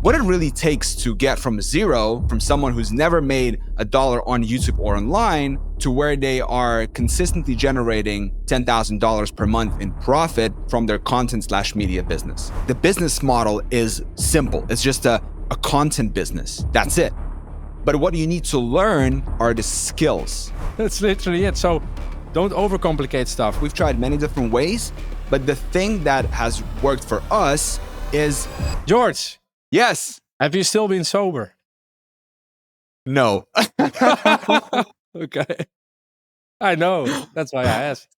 what it really takes to get from zero, from someone who's never made $1 on YouTube or online, to where they are consistently generating $10,000 per month in profit from their content/media business. The business model is simple. It's just a content business. That's it. But what you need to learn are the skills. That's literally it. So don't overcomplicate stuff. We've tried many different ways, but the thing that has worked for us is... George. Yes. Have you still been sober? No. Okay. I know. That's why I asked.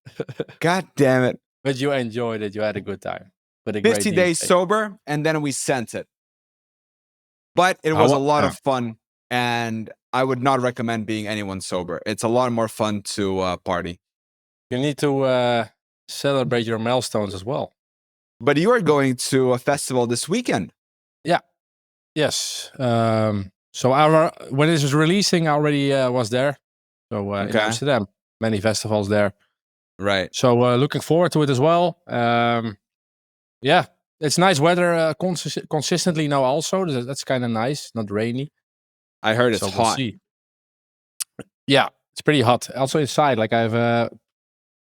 God damn it. But you enjoyed it. You had a good time. But 50 days sober, and then we sent it. But it was a lot of fun, and I would not recommend being anyone sober. It's a lot more fun to party. You need to celebrate your milestones as well. But you are going to a festival this weekend. Yeah. Yes. So when it was releasing, I already was there. So in Amsterdam, many festivals there. Right. So looking forward to it as well. Yeah, it's nice weather consistently now also. That's kind of nice, not rainy. I heard it's hot. We'll see. Yeah, it's pretty hot. Also inside, like I have a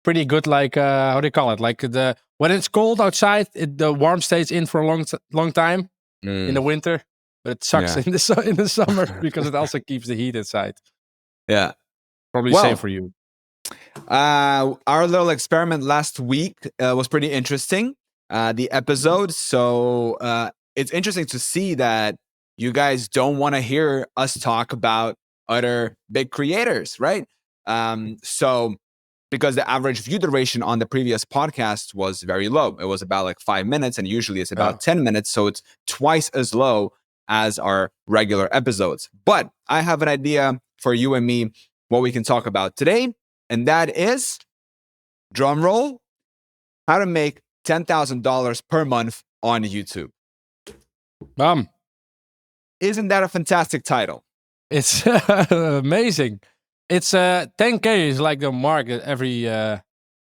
pretty good, like, how do you call it? Like when it's cold outside, the warm stays in for a long time in the winter. But it sucks in the summer because it also keeps the heat inside. Yeah. Probably same for you. Our little experiment last week was pretty interesting. The episode. So it's interesting to see that you guys don't want to hear us talk about other big creators, right? So because the average view duration on the previous podcast was very low. It was about like 5 minutes, and usually it's about 10 minutes. So it's twice as low as our regular episodes. But I have an idea for you and me what we can talk about today, and that is, drum roll, how to make $10,000 per month on YouTube. Isn't that a fantastic title? It's amazing. It's 10K is like the mark that every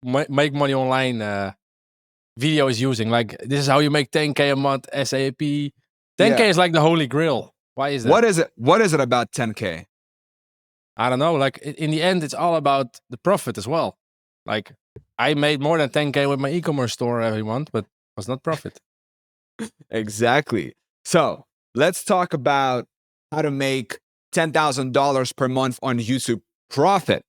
make money online video is using. Like, this is how you make 10K a month SAP. 10K is like the holy grail. Why is that? What is it about 10K? I don't know. Like, in the end, it's all about the profit as well. Like, I made more than 10K with my e-commerce store every month, but it was not profit. Exactly. So let's talk about how to make $10,000 per month on YouTube profit.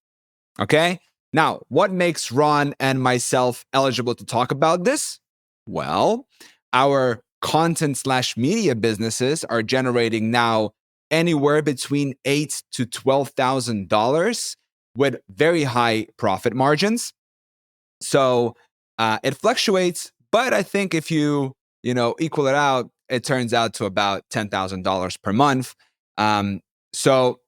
Okay. Now, what makes Ron and myself eligible to talk about this? Well, our content/media businesses are generating now anywhere between $8,000 to $12,000 with very high profit margins. So it fluctuates, but I think if you equal it out, it turns out to about $10,000 per month. So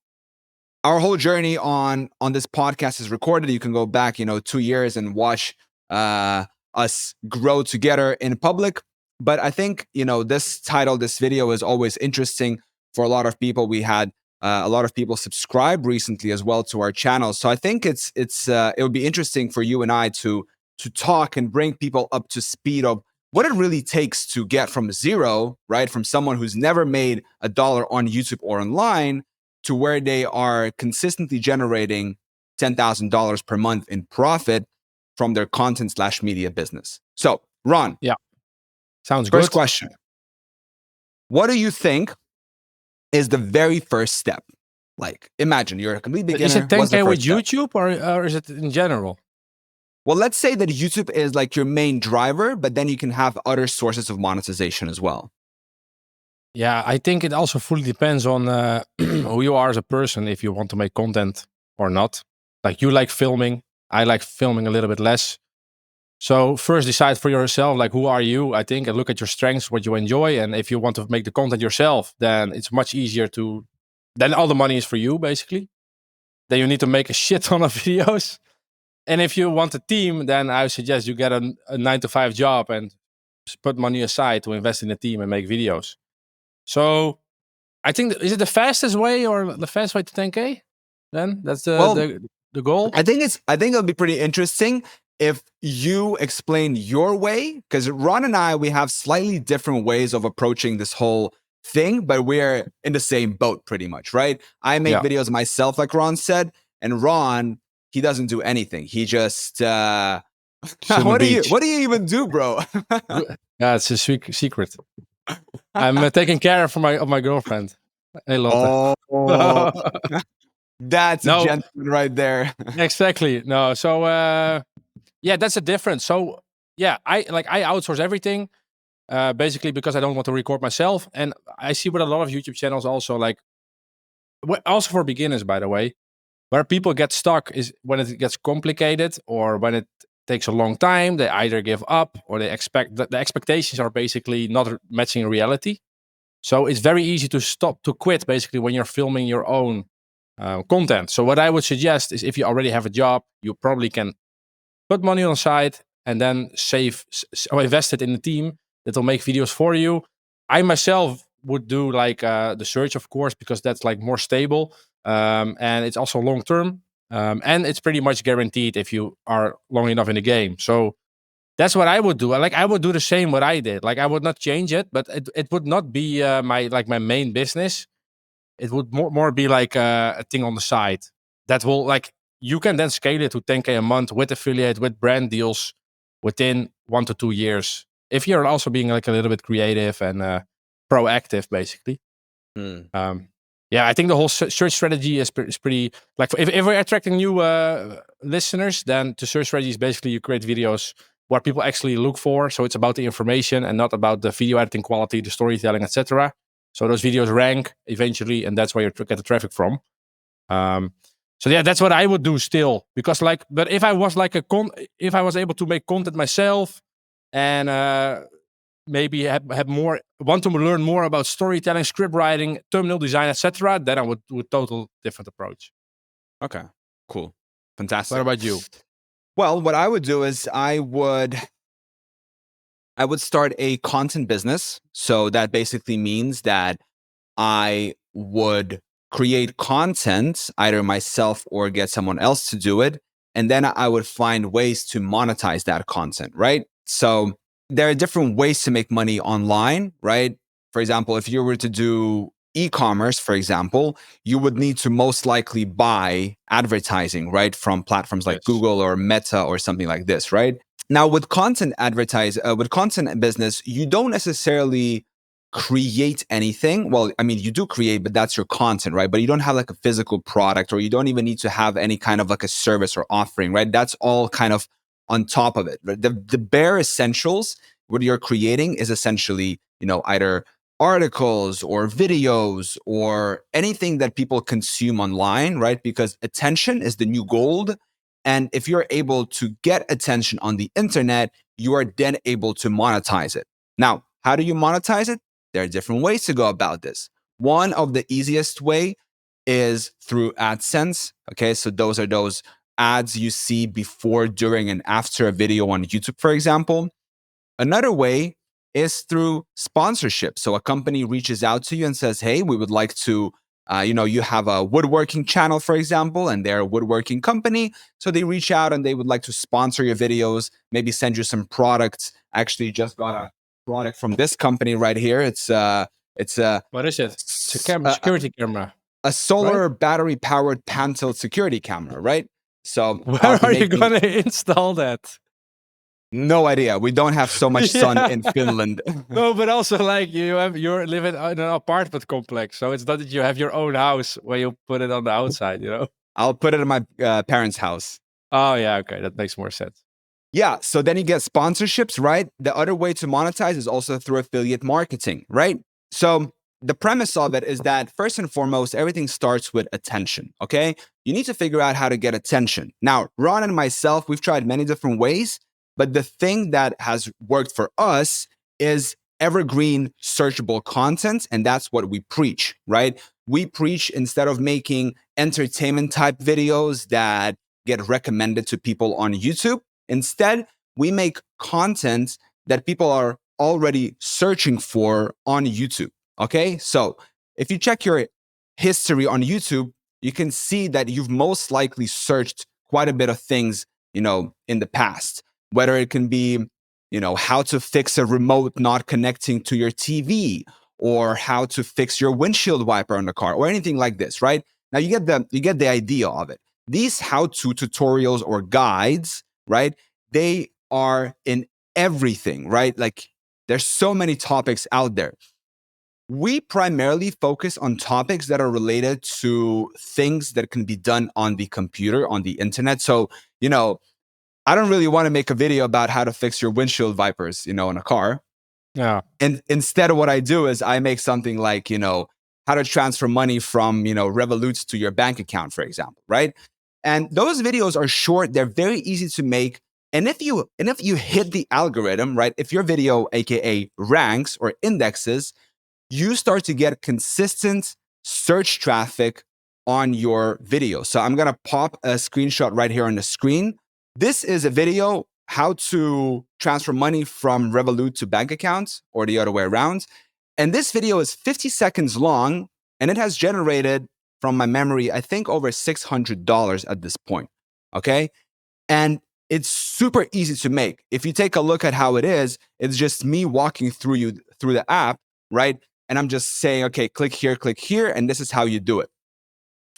our whole journey on this podcast is recorded. You can go back, 2 years and watch us grow together in public. But I think, this title, this video is always interesting for a lot of people. We had a lot of people subscribe recently as well to our channel. So I think it would be interesting for you and I to talk and bring people up to speed of what it really takes to get from zero, right? From someone who's never made $1 on YouTube or online, to where they are consistently generating $10,000 per month in profit from their content/media business. So, Ron. Yeah. Sounds good. First question. What do you think is the very first step? Like, imagine you're a complete beginner. Is it 10K with YouTube or is it in general? Well, let's say that YouTube is like your main driver, but then you can have other sources of monetization as well. Yeah, I think it also fully depends on who you are as a person, if you want to make content or not. Like, you like filming, I like filming a little bit less. So first decide for yourself, like, who are you, I think, and look at your strengths, what you enjoy. And if you want to make the content yourself, then it's much easier then all the money is for you, basically. Then you need to make a shit ton of videos. And if you want a team, then I suggest you get a 9-to-5 job and put money aside to invest in a team and make videos. So I think, is it the fastest way or the fast way to 10K? Then that's the goal. I think it'll be pretty interesting if you explain your way, because Ron and I, we have slightly different ways of approaching this whole thing, but we're in the same boat pretty much, right? I make Yeah. videos myself, like Ron said, and Ron, he doesn't do anything. He just Just on the beach. what do you even do, bro? Yeah, it's a secret. I'm taking care of my girlfriend. Hey, Lotte. Oh, that's a No, gentleman right there. exactly. No, so yeah, that's a difference. So yeah, I outsource everything basically because I don't want to record myself, and I see with a lot of YouTube channels also like also for beginners, by the way, where people get stuck is when it gets complicated or when it takes a long time. They either give up or they expect that the expectations are basically not matching reality. So it's very easy to quit basically when you're filming your own content. So what I would suggest is if you already have a job, you probably can put money on the side and then save or invest it in a team that will make videos for you. I myself would do like the search, of course, because that's like more stable and it's also long term. And it's pretty much guaranteed if you are long enough in the game. So that's what I would do. Like I would do the same what I did. Like I would not change it, but it would not be my main business. It would more be like a thing on the side that will like you can then scale it to 10K a month with affiliate with brand deals within 1 to 2 years if you're also being like a little bit creative and proactive basically. Hmm. Yeah, I think the whole search strategy is pretty like if we're attracting new listeners, then the search strategy is basically you create videos what people actually look for. So it's about the information and not about the video editing quality, the storytelling, etc. So those videos rank eventually, and that's where you get the traffic from. Um, so yeah, that's what I would do still because like, but if I was like if I was able to make content myself and maybe have more want to learn more about storytelling, script writing, thumbnail design, etc., then I would do a total different approach. Okay, cool. What Fantastic. about you? Well, what I would do is I would start a content business. So that basically means that I would create content, either myself or get someone else to do it. And then I would find ways to monetize that content, right? So there are different ways to make money online, right? For example, if you were to do e-commerce, for example, you would need to most likely buy advertising, right? From platforms like Yes. Google or Meta or something like this, right? Now with with content business, you don't necessarily create anything. Well, I mean, you do create, but that's your content, right? But you don't have like a physical product, or you don't even need to have any kind of like a service or offering, right? That's all kind of on top of it. The bare essentials, what you're creating is essentially, either articles or videos or anything that people consume online, right? Because attention is the new gold. And if you're able to get attention on the internet, you are then able to monetize it. Now, how do you monetize it? There are different ways to go about this. One of the easiest way is through AdSense. Okay, so those are those ads you see before, during, and after a video on YouTube, for example. Another way is through sponsorship. So a company reaches out to you and says, "Hey, we would like to." You have a woodworking channel, for example, and they're a woodworking company. So they reach out and they would like to sponsor your videos, maybe send you some products. Actually, just got a product from this company right here. It's What is it? It's a a, security camera, a right? solar battery powered pan tilt security camera, right? So I'll Where be are you making gonna install that? no idea. We don't have so much sun Yeah. in Finland. No, but also like you're living in an apartment complex, so it's not that you have your own house where you put it on the outside. I'll put it in my parents' house. Oh yeah, okay, that makes more sense. Yeah. So then you get sponsorships, right? The other way to monetize is also through affiliate marketing, right? So the premise of it is that first and foremost, everything starts with attention. Okay. You need to figure out how to get attention. Now, Ron and myself, we've tried many different ways, but the thing that has worked for us is evergreen searchable content. And that's what we preach, right? We preach, instead of making entertainment type videos that get recommended to people on YouTube, instead, we make content that people are already searching for on YouTube. Okay. So if you check your history on YouTube, you can see that you've most likely searched quite a bit of things, in the past, whether it can be, how to fix a remote not connecting to your TV, or how to fix your windshield wiper on the car or anything like this, right? Now you get the idea of it. These how-to tutorials or guides, right? They are in everything, right? Like there's so many topics out there. We primarily focus on topics that are related to things that can be done on the computer, on the internet. So, I don't really want to make a video about how to fix your windshield wipers, in a car. Yeah. And instead of what I do is I make something like, how to transfer money from, Revolut to your bank account, for example, right? And those videos are short, they're very easy to make. And if you hit the algorithm, right? If your video, aka ranks or indexes, you start to get consistent search traffic on your video. So I'm gonna pop a screenshot right here on the screen. This is a video how to transfer money from Revolut to bank accounts or the other way around. And this video is 50 seconds long and it has generated, from my memory, I think over $600 at this point. Okay. And it's super easy to make. If you take a look at how it is, it's just me walking through the app, right? And I'm just saying, okay, click here, and this is how you do it.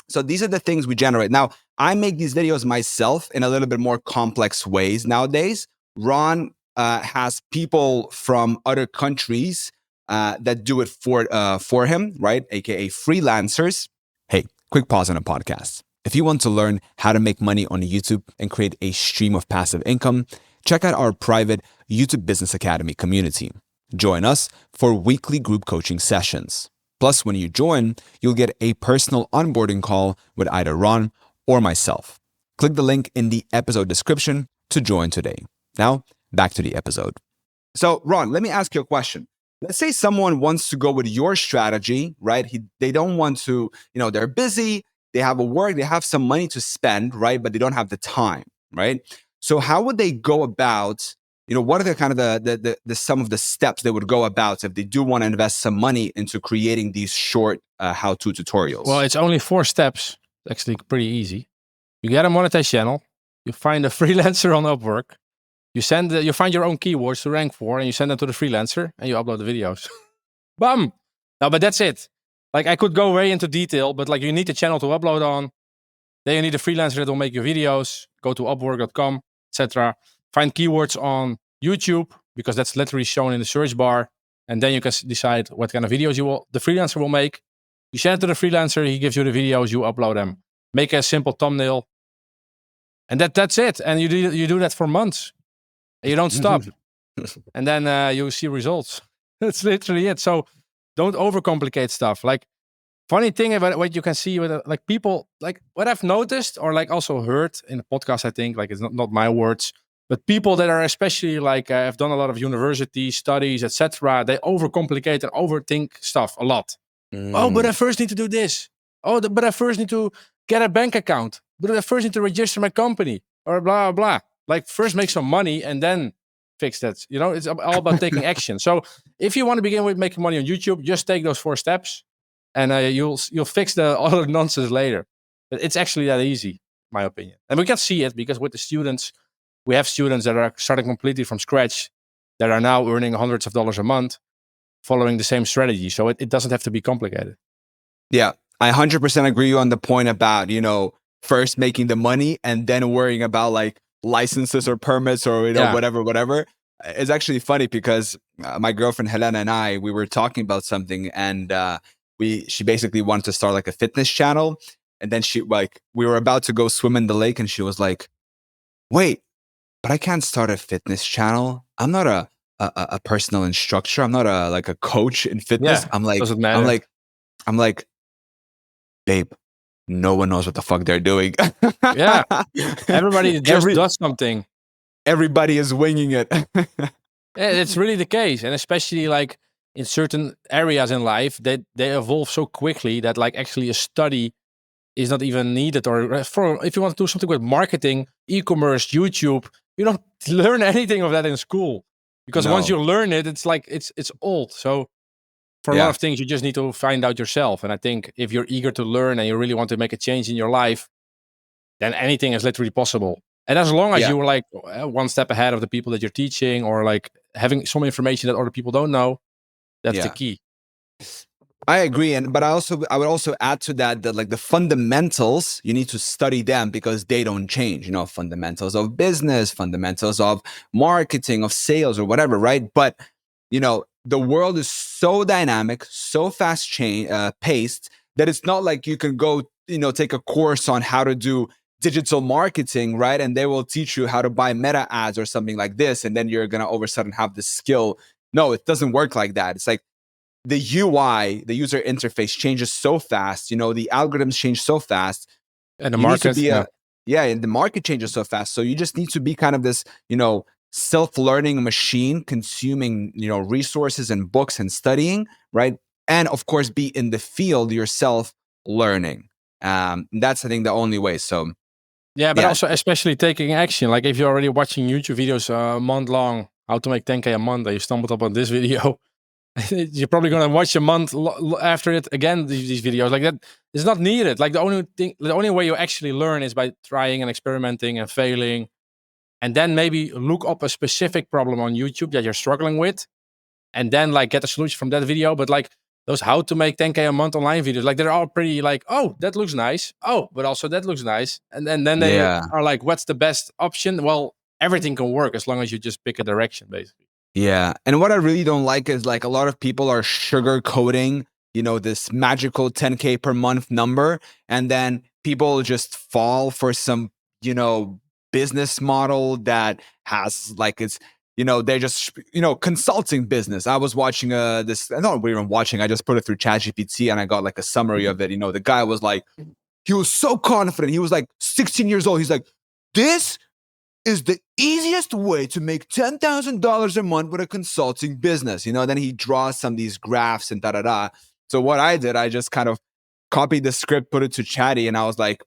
So these are the things we generate. Now, I make these videos myself in a little bit more complex ways nowadays. Ron has people from other countries that do it for him, right? AKA freelancers. Hey, quick pause on a podcast. If you want to learn how to make money on YouTube and create a stream of passive income, check out our private YouTube Business Academy community. Join us for weekly group coaching sessions. Plus, when you join, you'll get a personal onboarding call with either Ron or myself. Click the link in the episode description to join today. Now, back to the episode. So, Ron, let me ask you a question. Let's say someone wants to go with your strategy, right? They don't want to, they're busy, they have a work, they have some money to spend, right? But they don't have the time, right? So how would they go about, what are the kind of the some of the steps they would go about if they do want to invest some money into creating these short how-to tutorials? Well, it's only 4 steps. It's actually pretty easy. You get a monetized channel. You find a freelancer on Upwork. You find your own keywords to rank for, and you send them to the freelancer, and you upload the videos. Bam! No, but that's it. Like I could go way into detail, but like you need a channel to upload on. Then you need a freelancer that will make your videos. Go to upwork.com, etc. Find keywords on YouTube because that's literally shown in the search bar, and then you can decide what kind of videos the freelancer will make. You send it to the freelancer. He gives you the videos. You upload them. Make a simple thumbnail, and that's it. And you do that for months. And you don't stop. And then you see results. That's literally it. So don't overcomplicate stuff. Like funny thing about what you can see with like people, like what I've noticed or like also heard in the podcast, I think, like it's not my words, but people that are especially like have done a lot of university studies, etc. They overcomplicate and overthink stuff a lot. Oh, but I first need to do this. Oh, but I first need to get a bank account. But I first need to register my company or blah, blah, blah. Like first make some money and then fix that. It's all about taking action. So if you want to begin with making money on YouTube, just take those 4 steps and you'll fix the other nonsense later. But it's actually that easy, my opinion. And we can see it because with the students, we have students that are starting completely from scratch that are now earning hundreds of dollars a month following the same strategy. So it doesn't have to be complicated. Yeah, I 100% agree on the point about, first making the money and then worrying about like licenses or permits or, whatever. It's actually funny because my girlfriend Helena and we were talking about something and she basically wanted to start like a fitness channel. And then we were about to go swim in the lake and she was like, wait, but I can't start a fitness channel. I'm not a personal instructor. I'm not a coach in fitness. Yeah, I'm like, doesn't matter. I'm like, babe, no one knows what the fuck they're doing. Yeah. Everybody just does something. Everybody is winging it. Yeah, it's really the case. And especially like in certain areas in life, they evolve so quickly that like actually a study is not even needed. Or if you want to do something with marketing, e-commerce, YouTube, you don't learn anything of that in school. Because once you learn it, it's like it's old. So for a lot of things, you just need to find out yourself. And I think if you're eager to learn and you really want to make a change in your life, then anything is literally possible. And as long as you're like one step ahead of the people that you're teaching or like having some information that other people don't know, that's the key. I agree, but I would also add to that that like the fundamentals, you need to study them because they don't change. Fundamentals of business, fundamentals of marketing, of sales, or whatever, right? But the world is so dynamic, so paced that it's not like you can go take a course on how to do digital marketing, right? And they will teach you how to buy meta ads or something like this, and then you're gonna all of a sudden have the skill. No, it doesn't work like that. It's like the UI, the user interface changes so fast. The algorithms change so fast. And the You need to market, be yeah. and the market changes so fast. So you just need to be kind of this, self-learning machine, consuming, resources and books and studying, right? And of course, be in the field yourself learning. That's, I think, the only way. So Yeah, but yeah, also especially taking action. Like if you're already watching YouTube videos a month long, how to make 10K a month, and you stumbled upon this video, you're probably gonna watch a month after it again. These videos like that is not needed. Like the only way you actually learn is by trying and experimenting and failing, and then maybe look up a specific problem on YouTube that you're struggling with, and then like get a solution from that video. But like those how to make 10K a month online videos, like they're all pretty like, oh, that looks nice. Oh, but also that looks nice. And then they yeah. are like, what's the best option? Well, everything can work as long as you just pick a direction, basically. Yeah. And what I really don't like is like a lot of people are sugarcoating, this magical 10K per month number. And then people just fall for some, business model that has like they're just, consulting business. I was watching this, not even watching, I just put it through ChatGPT and I got like a summary of it. The guy was like, he was so confident. He was like 16 years old. He's like, this is the easiest way to make $10,000 a month with a consulting business. Then he draws some of these graphs and da da da. So what I did, I just kind of copied the script, put it to Chatty, and I was like,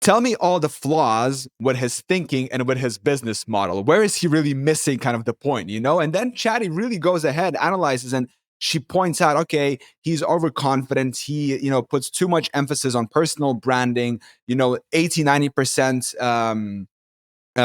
tell me all the flaws with his thinking and with his business model. Where is he really missing kind of the point, And then Chatty really goes ahead, analyzes, and she points out, okay, he's overconfident. He, puts too much emphasis on personal branding, 80, 90%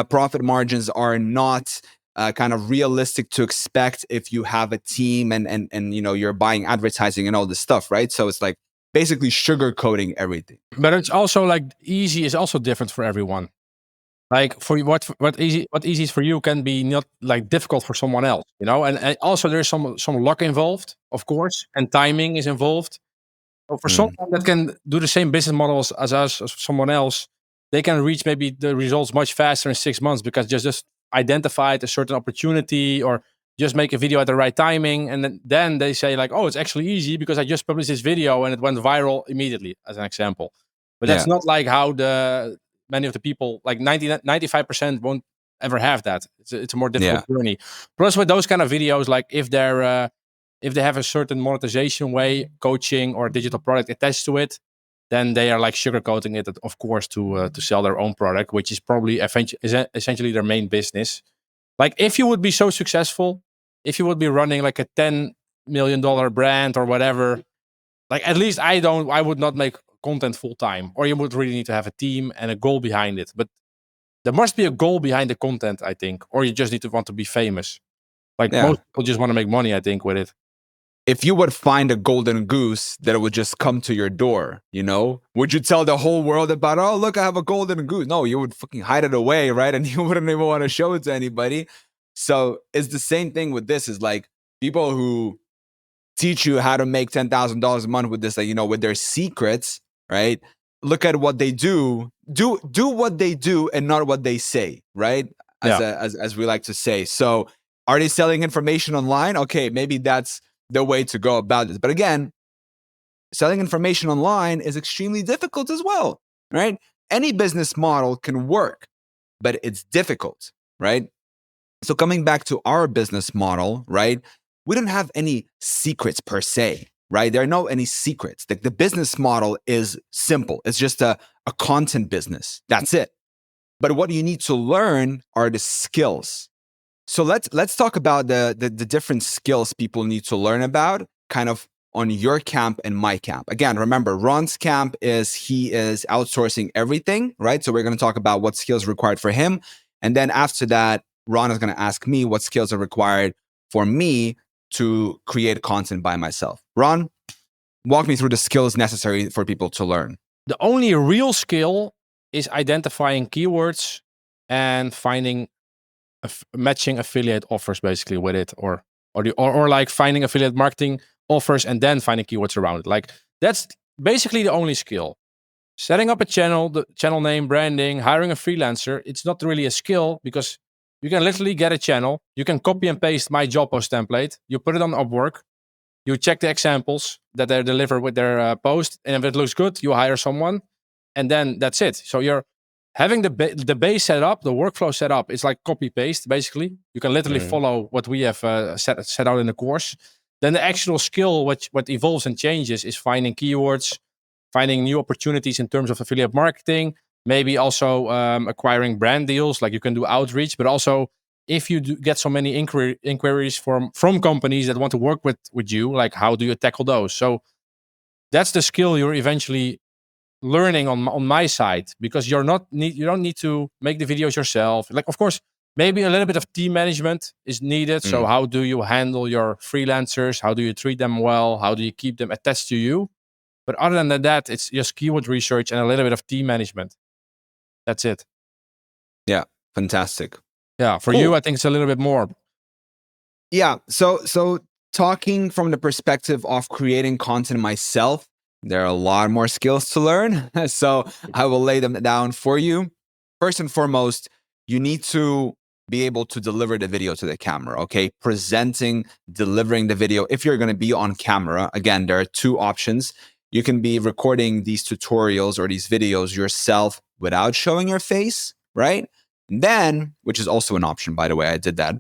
profit margins are not kind of realistic to expect if you have a team and you're buying advertising and all this stuff, right? So it's like basically sugarcoating everything. But it's also like easy is also different for everyone. Like for you, what easy is for you can be not like difficult for someone else, And also there's some luck involved, of course, and timing is involved. So for Mm, someone that can do the same business models as us, as someone else, they can reach maybe the results much faster in 6 months because just identified a certain opportunity or just make a video at the right timing. And then they say like, oh, it's actually easy because I just published this video and it went viral immediately, as an example. But that's yeah, not like how the many of the people, like 95% won't ever have that. It's a more difficult yeah, journey. Plus with those kind of videos, like if they have a certain monetization way, coaching or digital product attached to it, then they are like sugarcoating it, of course, to sell their own product, which is probably essentially their main business. Like if you would be so successful, if you would be running like a $10 million brand or whatever, like at least I would not make content full time, or you would really need to have a team and a goal behind it. But there must be a goal behind the content, I think, or you just need to want to be famous. Like yeah. most people just want to make money, I think, with it. If you would find a golden goose that would just come to your door, would you tell the whole world about, oh, look, I have a golden goose? No, you would fucking hide it away, right? And you wouldn't even want to show it to anybody. So it's the same thing with this, is like people who teach you how to make $10,000 a month with this, like, with their secrets, right? Look at what they do. Do what they do and not what they say, right? Yeah. As we like to say. So are they selling information online? Okay, maybe that's the way to go about this. But again, selling information online is extremely difficult as well, right? Any business model can work, but it's difficult, right? So coming back to our business model, right? We don't have any secrets per se, right? There are no any secrets. The business model is simple. It's just a content business. That's it. But what you need to learn are the skills. So let's talk about the different skills people need to learn about, kind of on your camp and my camp. Again, remember, Ron's camp is he is outsourcing everything, right? So we're going to talk about what skills are required for him, and then after that, Ron is going to ask me what skills are required for me to create content by myself. Ron, walk me through the skills necessary for people to learn. The only real skill is identifying keywords and finding matching affiliate offers basically with it, or like finding affiliate marketing offers and then finding keywords around it. Like that's basically the only skill. Setting up a channel, the channel name, branding, hiring a freelancer, it's not really a skill because you can literally get a channel. You can copy and paste my job post template. You put it on Upwork. You check the examples that they deliver with their post. And if it looks good, you hire someone. And then that's it. So you're having the base set up, the workflow set up. It's like copy paste, basically. You can literally follow what we have set out in the course. Then the actual skill, what evolves and changes, is finding keywords, finding new opportunities in terms of affiliate marketing, maybe also acquiring brand deals, like you can do outreach, but also if you do get so many inquiries from companies that want to work with you, like how do you tackle those? So that's the skill you're eventually learning on my side, because you don't need to make the videos yourself. Like, of course, maybe a little bit of team management is needed. So how do you handle your freelancers? How do you treat them well? How do you keep them attached to you? But other than that, it's just keyword research and a little bit of team management. That's it. Yeah, fantastic. Yeah, for you, I think it's a little bit more. Yeah, so talking from the perspective of creating content myself, there are a lot more skills to learn. So I will lay them down for you. First and foremost, you need to be able to deliver the video to the camera, okay? Delivering the video. If you're going to be on camera, again, there are two options. You can be recording these tutorials or these videos yourself without showing your face, right? And then, which is also an option, by the way, I did that.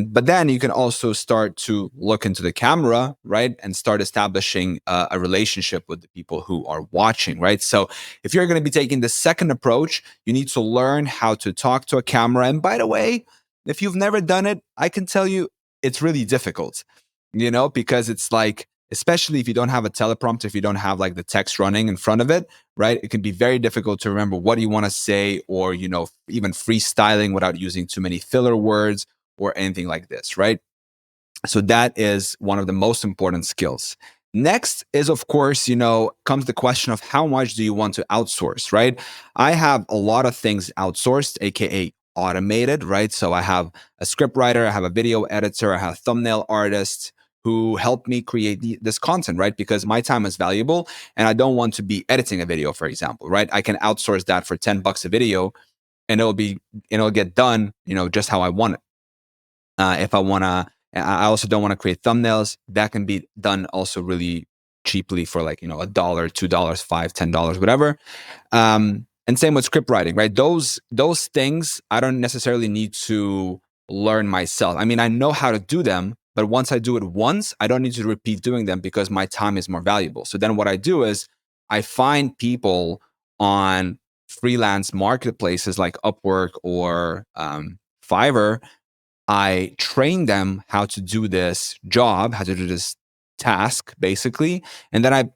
But then you can also start to look into the camera, right? And start establishing a relationship with the people who are watching, right? So if you're going to be taking the second approach, you need to learn how to talk to a camera. And by the way, if you've never done it, I can tell you it's really difficult, because it's like, especially if you don't have a teleprompter, if you don't have like the text running in front of it, right? It can be very difficult to remember what you want to say, or, even freestyling without using too many filler words or anything like this, right? So that is one of the most important skills. Next is, of course, comes the question of how much do you want to outsource, right? I have a lot of things outsourced, AKA automated, right? So I have a script writer, I have a video editor, I have a thumbnail artist who help me create this content, right? Because my time is valuable and I don't want to be editing a video, for example, right? I can outsource that for $10 a video and it'll get done, just how I want it. If I want to, I also don't want to create thumbnails. That can be done also really cheaply for like, $1, $2, $5, $10, whatever. And same with script writing, right? Those things I don't necessarily need to learn myself. I mean, I know how to do them, but once I do it once, I don't need to repeat doing them because my time is more valuable. So then what I do is I find people on freelance marketplaces like Upwork or Fiverr. I train them how to do this job, how to do this task, basically. And then I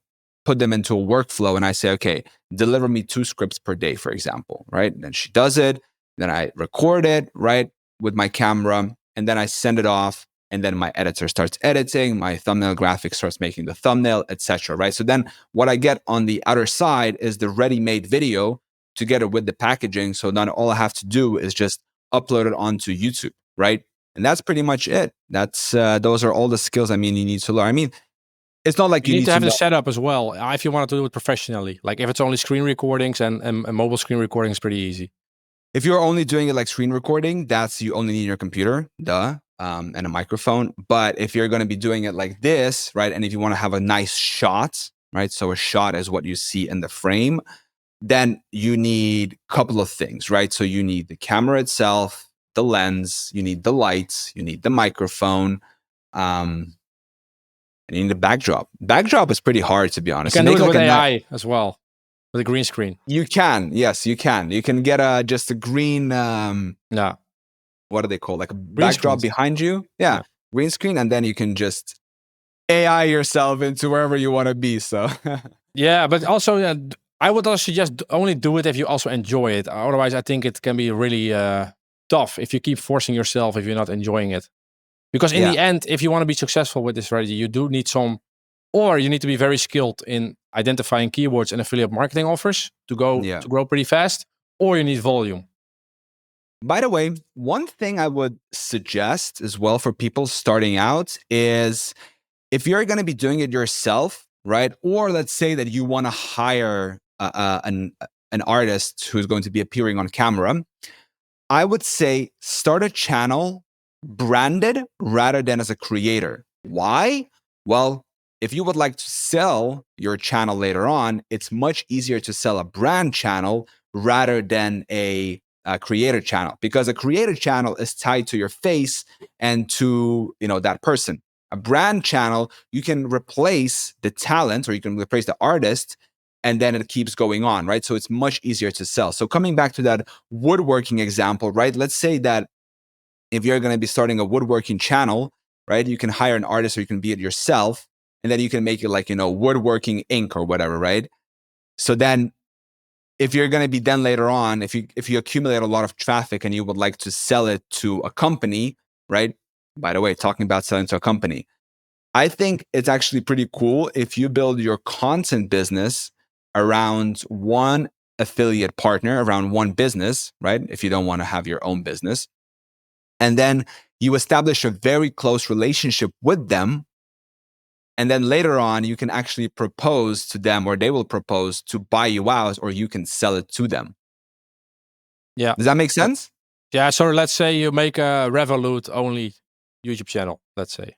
put them into a workflow and I say, okay, deliver me 2 scripts per day, for example, right? And then she does it. Then I record it, right, with my camera. And then I send it off. And then my editor starts editing, my thumbnail graphic starts making the thumbnail, etc. Right? So then what I get on the other side is the ready-made video together with the packaging. So then all I have to do is just upload it onto YouTube, right? And that's pretty much it. That's those are all the skills you need to learn. I mean, it's not like You need to have know. the setup as well if you want to do it professionally. Like if it's only screen recordings and mobile screen recording is pretty easy. If you're only doing it like screen recording, you only need your computer, and a microphone. But if you're going to be doing it like this, right, and if you want to have a nice shot, right, so a shot is what you see in the frame, then you need a couple of things, right? So you need the camera itself, the lens, you need the lights, you need the microphone, and you need the backdrop. Backdrop is pretty hard, to be honest. You can do it with AI as well, with a green screen. You can, yes, you can. You can get just a green, what do they call, like a backdrop behind you? Yeah, green screen, and then you can just AI yourself into wherever you want to be. So yeah, but also I would also suggest only do it if you also enjoy it. Otherwise, I think it can be really tough if you keep forcing yourself if you're not enjoying it. Because in Yeah. the end, if you want to be successful with this strategy, you do need or you need to be very skilled in identifying keywords and affiliate marketing offers to Yeah. grow pretty fast, or you need volume. By the way, one thing I would suggest as well for people starting out is if you're going to be doing it yourself, right? Or let's say that you want to hire an artist who's going to be appearing on camera, I would say start a channel branded rather than as a creator. Why? Well, if you would like to sell your channel later on, it's much easier to sell a brand channel rather than a creator channel, because a creator channel is tied to your face and to that person. A brand channel, you can replace the talent or you can replace the artist, and then it keeps going on, right? So it's much easier to sell. So coming back to that woodworking example, right? Let's say that if you're going to be starting a woodworking channel, right, you can hire an artist or you can be it yourself, and then you can make it like Woodworking Inc. or whatever, right? So then if you're going to be then later on, if you accumulate a lot of traffic and you would like to sell it to a company, right? By the way, talking about selling to a company, I think it's actually pretty cool if you build your content business around one affiliate partner, around one business, right? If you don't want to have your own business. And then you establish a very close relationship with them. And then later on, you can actually propose to them, or they will propose to buy you out, or you can sell it to them. Yeah. Does that make sense? Yeah. So let's say you make a Revolut only YouTube channel, let's say.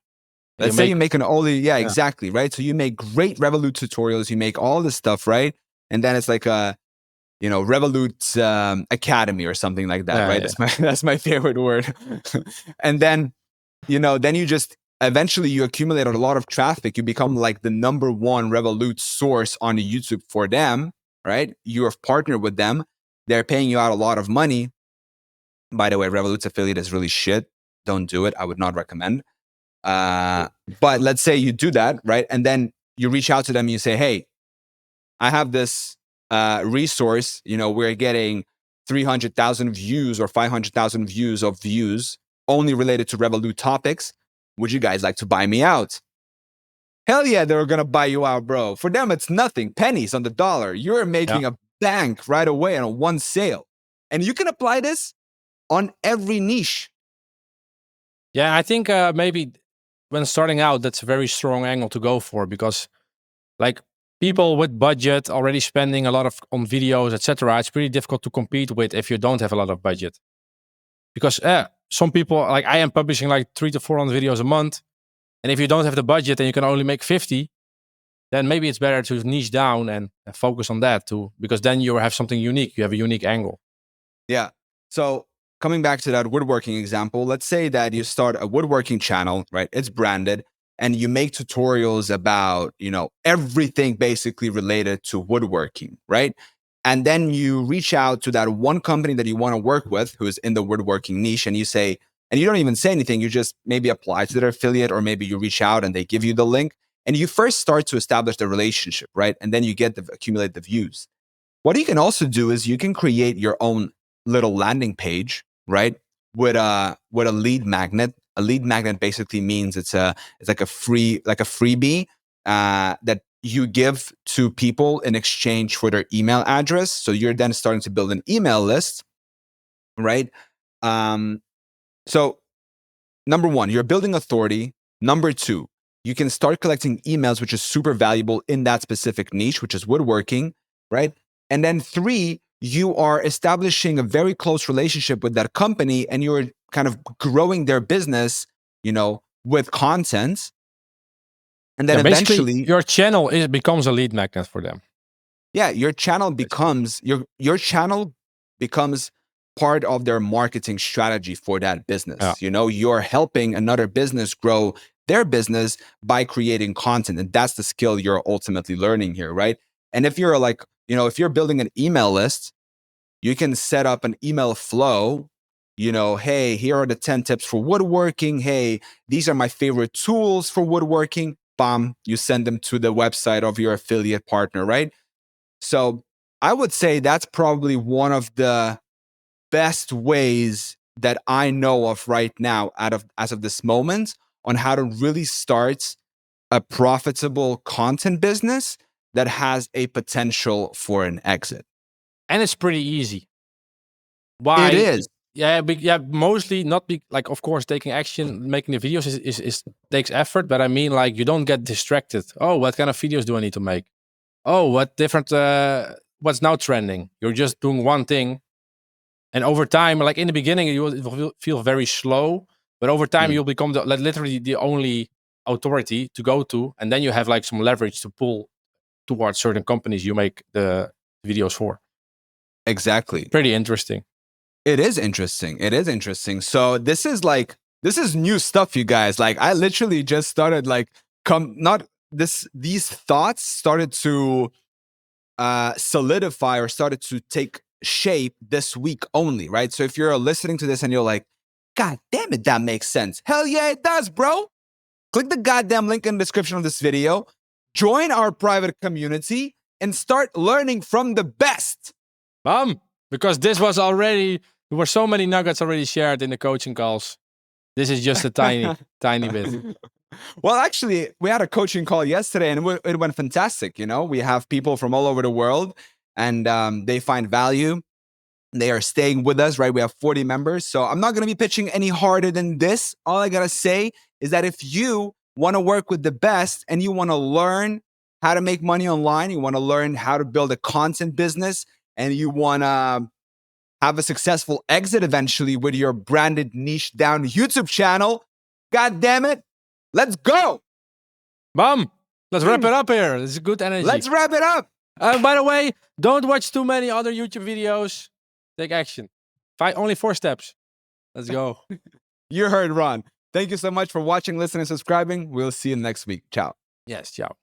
Let's say you make an only, yeah, exactly, right? So you make great Revolut tutorials, you make all this stuff, right? And then it's like a Revolut Academy or something like that, right? Yeah. That's my favorite word. And then then you just eventually you accumulate a lot of traffic. You become like the number one Revolut source on YouTube for them, right? You're partnered with them. They're paying you out a lot of money. By the way, Revolut's affiliate is really shit. Don't do it. I would not recommend. But let's say you do that, right? And then you reach out to them and you say, hey, I have this resource. We're getting 300,000 views or 500,000 views only related to Revolut topics. Would you guys like to buy me out? Hell yeah, they're going to buy you out, bro. For them, it's nothing, pennies on the dollar. You're making a bank right away on one sale. And you can apply this on every niche. Yeah, I think maybe when starting out, that's a very strong angle to go for, because like people with budget already spending a lot on videos, etc. It's pretty difficult to compete with if you don't have a lot of budget. Because some people, like I am publishing like 300 to 400 videos a month, and if you don't have the budget and you can only make 50, then maybe it's better to niche down and focus on that too, because then you have something unique. You have a unique angle. Yeah. So coming back to that woodworking example, let's say that you start a woodworking channel, right? It's branded and you make tutorials about, everything basically related to woodworking, right? And then you reach out to that one company that you want to work with who's in the woodworking niche and you say, and you don't even say anything, you just maybe apply to their affiliate, or maybe you reach out and they give you the link and you first start to establish the relationship, right? And then you accumulate the views. What you can also do is you can create your own little landing page, right? With a lead magnet. A lead magnet basically means it's like a freebie that you give to people in exchange for their email address. So you're then starting to build an email list, right? So number one, you're building authority. Number two, you can start collecting emails, which is super valuable in that specific niche, which is woodworking, right? And then three, you are establishing a very close relationship with that company and you're kind of growing their business, with content. And then Basically, eventually, your channel becomes a lead magnet for them. yeah, your channel becomes your channel becomes part of their marketing strategy for that business. You're helping another business grow their business by creating content, and that's the skill you're ultimately learning here, right? And if you're like, if you're building an email list, you can set up an email flow. Hey, here are the 10 tips for woodworking. Hey, these are my favorite tools for woodworking. Bam, you send them to the website of your affiliate partner, right? So I would say that's probably one of the best ways that I know of right now as of this moment on how to really start a profitable content business that has a potential for an exit. And it's pretty easy. It Why? is. Yeah, mostly not like, of course, taking action, making the videos is takes effort, but I mean, like, you don't get distracted. Oh, what kind of videos do I need to make? Oh, what different what's now trending? You're just doing one thing, and over time, like in the beginning, it will feel very slow, but over time, Mm. you'll become literally the only authority to go to, and then you have like some leverage to pull towards certain companies you make the videos for. Exactly. Pretty interesting. It is interesting. It is interesting. So this is new stuff, you guys. Like I literally just started like these thoughts started to solidify or started to take shape this week only, right? So if you're listening to this and you're like, God damn it, that makes sense. Hell yeah, it does, bro. Click the goddamn link in the description of this video, join our private community, and start learning from the best. Because this was already, there were so many nuggets already shared in the coaching calls. This is just a tiny bit. Well, actually, we had a coaching call yesterday and it went fantastic. You know, we have people from all over the world and they find value. They are staying with us, right? We have 40 members. So I'm not going to be pitching any harder than this. All I got to say is that if you want to work with the best and you want to learn how to make money online, you want to learn how to build a content business, and you want to have a successful exit eventually with your branded niche down YouTube channel, God damn it, let's go. Let's wrap it up here. This is good energy. Let's wrap it up. By the way, don't watch too many other YouTube videos. Take action. Only 4 steps. Let's go. You heard Ron. Thank you so much for watching, listening, subscribing. We'll see you next week. Ciao. Yes, ciao.